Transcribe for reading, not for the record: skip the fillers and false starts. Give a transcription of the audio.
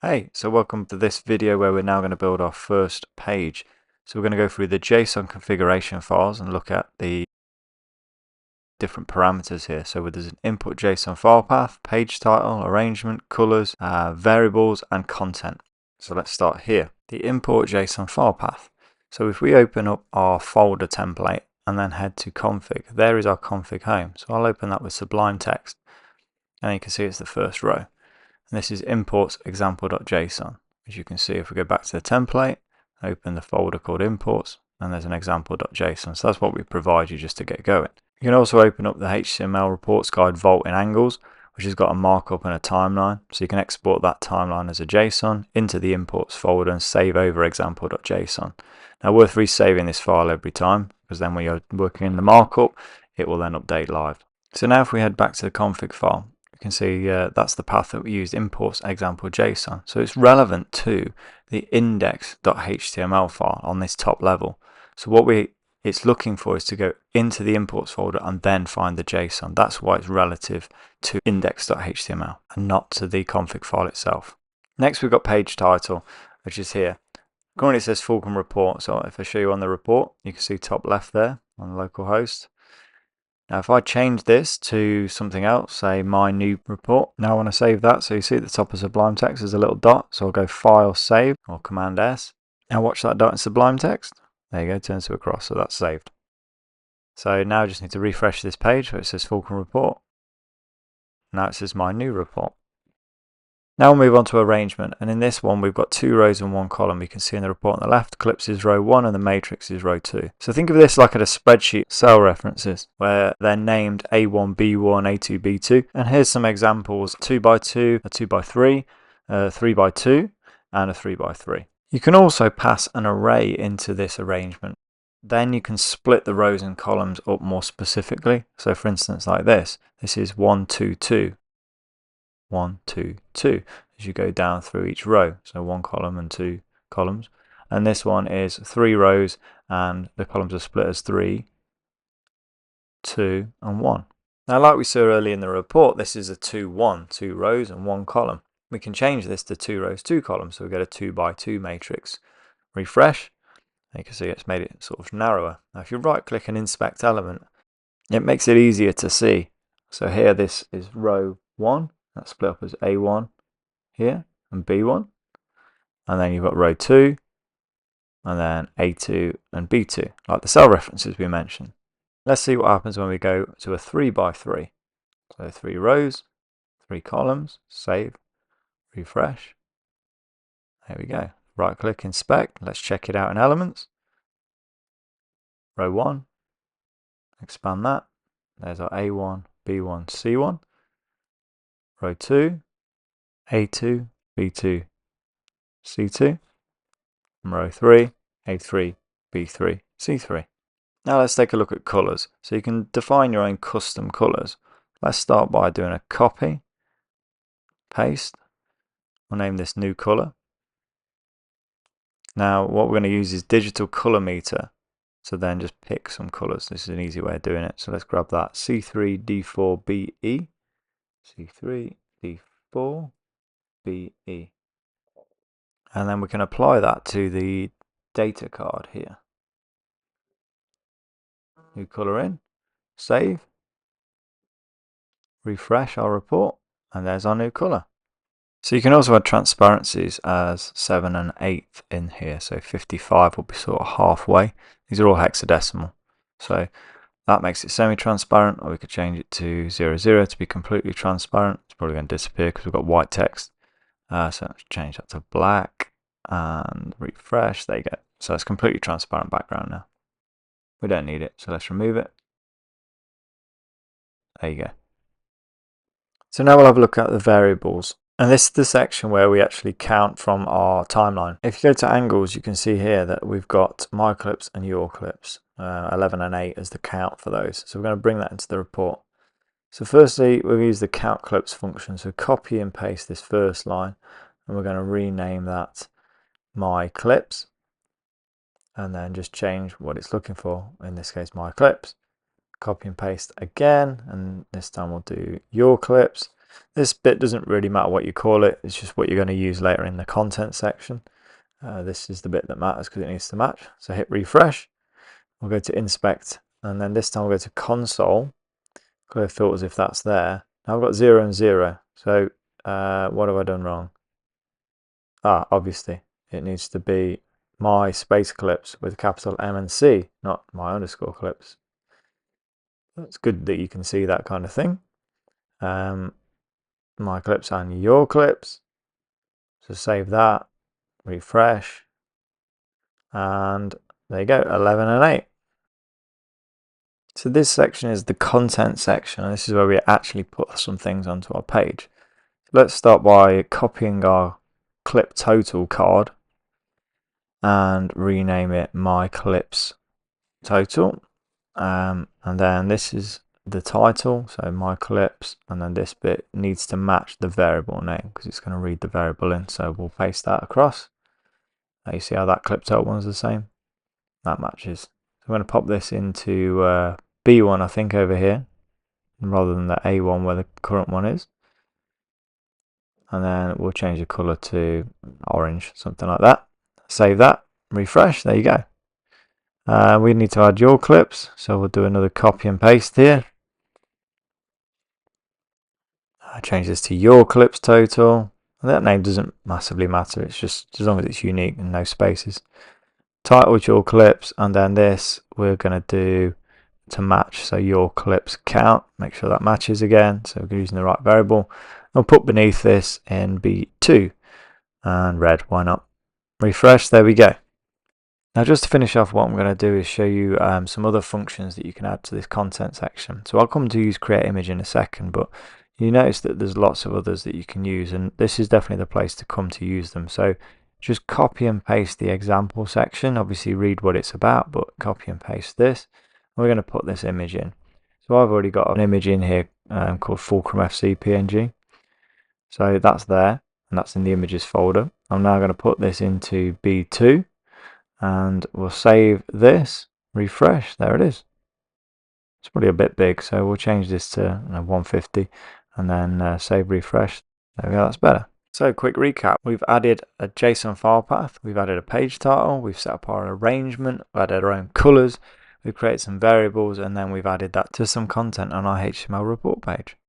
Hey, so welcome to this video where we're now going to build our first page. So we're going to go through the JSON configuration files and look at the different parameters here. So there's an input JSON file path, page title, arrangement, colors, variables, and content. So let's start here. The import JSON file path. So if we open up our folder template and then head to config, there is our config home. So I'll open that with Sublime Text, and you can see it's the first row. And this is imports example.json. As you can see, if we go back to the template, open the folder called imports, and there's an example.json. So that's what we provide you just to get going. You can also open up the HTML reports guide vault in angles, which has got a markup and a timeline. So you can export that timeline as a JSON into the imports folder and save over example.json. Now, worth resaving this file every time, because then when you're working in the markup, it will then update live. So now if we head back to the config file, you can see that's the path that we used, imports example JSON. So it's relevant to the index.html file on this top level. So what it's looking for is to go into the imports folder and then find the JSON. That's why it's relative to index.html and not to the config file itself. Next we've got page title, which is here. Currently it says Fulcrum report. So if I show you on the report, you can see top left there on localhost. Now if I change this to something else, say my new report, now I want to save that. So you see at the top of Sublime Text there's a little dot. So I'll go File, Save, or Command S. Now watch that dot in Sublime Text. There you go, turns to a cross, so that's saved. So now I just need to refresh this page where it says Fulcrum report. Now it says my new report. Now we'll move on to arrangement, and in this one we've got 2 rows and 1 column. You can see in the report on the left, Clips is row 1 and the matrix is row 2. So think of this like at a spreadsheet cell references, where they're named A1, B1, A2, B2. And here's some examples: 2 by 2, a 2 by 3, a 3 by 2, and a 3 by 3. You can also pass an array into this arrangement. Then you can split the rows and columns up more specifically. So for instance, like this is 1, 2, 2. 1, 2, 2 as you go down through each row. So 1 column and 2 columns. And this one is 3 rows and the columns are split as 3, 2, and 1. Now, like we saw earlier in the report, this is a 2, 1, 2 rows and 1 column. We can change this to 2 rows, 2 columns, so we get a 2 by 2 matrix. Refresh, and you can see it's made it sort of narrower. Now, if you right click and inspect element, it makes it easier to see. So here this is row 1. That's split up as A1 here and B1. And then you've got row 2, and then A2 and B2, like the cell references we mentioned. Let's see what happens when we go to a 3 by 3. So 3 rows, 3 columns, save, refresh. There we go. Right click, inspect. Let's check it out in elements. Row 1, expand that. There's our A1, B1, C1. Row 2, A2, B2, C2. And row 3, A3, B3, C3. Now let's take a look at colors. So you can define your own custom colors. Let's start by doing a copy, paste. We'll name this new color. Now what we're going to use is digital color meter. So then just pick some colors. This is an easy way of doing it. So let's grab that C3D4BE. C3D4BE. And then we can apply that to the data card here. New color in, save, refresh our report, and there's our new color. So you can also add transparencies as 7 and 8 in here. So 55 will be sort of halfway. These are all hexadecimal. So that makes it semi-transparent, or we could change it to 00 to be completely transparent. It's probably going to disappear because we've got white text. So let's change that to black and refresh. There you go. So it's completely transparent background now. We don't need it, so let's remove it. There you go. So now we'll have a look at the variables. And this is the section where we actually count from our timeline. If you go to angles, you can see here that we've got my clips and your clips, 11 and 8 as the count for those. So we're going to bring that into the report. So firstly, we'll use the count clips function. So copy and paste this first line, and we're going to rename that my clips, and then just change what it's looking for, in this case my clips. Copy and paste again, and this time we'll do your clips. This bit doesn't really matter what you call it, it's just what you're going to use later in the content section. This is the bit that matters because it needs to match. So hit refresh, we'll go to inspect, and then this time we'll go to console, clear filters if that's there. Now I've got 0 and 0, so what have I done wrong? Obviously it needs to be my space clips with capital M and C, not my underscore clips. It's good that you can see that kind of thing. My clips and your clips. So save that, refresh, and there you go, 11 and 8. So this section is the content section, and this is where we actually put some things onto our page. Let's start by copying our clip total card and rename it my clips total. And then this is the title, so my clips, and then this bit needs to match the variable name because it's going to read the variable in, so we'll paste that across. Now you see how that clip total one's the same? That matches. So I'm going to pop this into B1, I think, over here, rather than the A1 where the current one is. And then we'll change the color to orange, something like that. Save that, refresh, there you go. We need to add your clips, so we'll do another copy and paste here. Change this to your clips total. That name doesn't massively matter, it's just as long as it's unique and no spaces. Title with your clips, and then this we're going to do to match, so your clips count, make sure that matches again, so we're using the right variable. I'll put beneath this in B2 and red, why not? Refresh, there we go. Now just to finish off, what I'm going to do is show you some other functions that you can add to this content section. So I'll come to use create image in a second, but you notice that there's lots of others that you can use, and this is definitely the place to come to use them. So just copy and paste the example section, obviously read what it's about, but copy and paste this. We're going to put this image in. So I've already got an image in here called Fulcrum FC PNG. So that's there, and that's in the images folder. I'm now going to put this into B2, and we'll save this, refresh, there it is. It's probably a bit big, so we'll change this to 150, and then save, refresh. There we go, that's better. So quick recap, we've added a JSON file path, we've added a page title, we've set up our arrangement, we've added our own colors, we've created some variables, and then we've added that to some content on our HTML report page.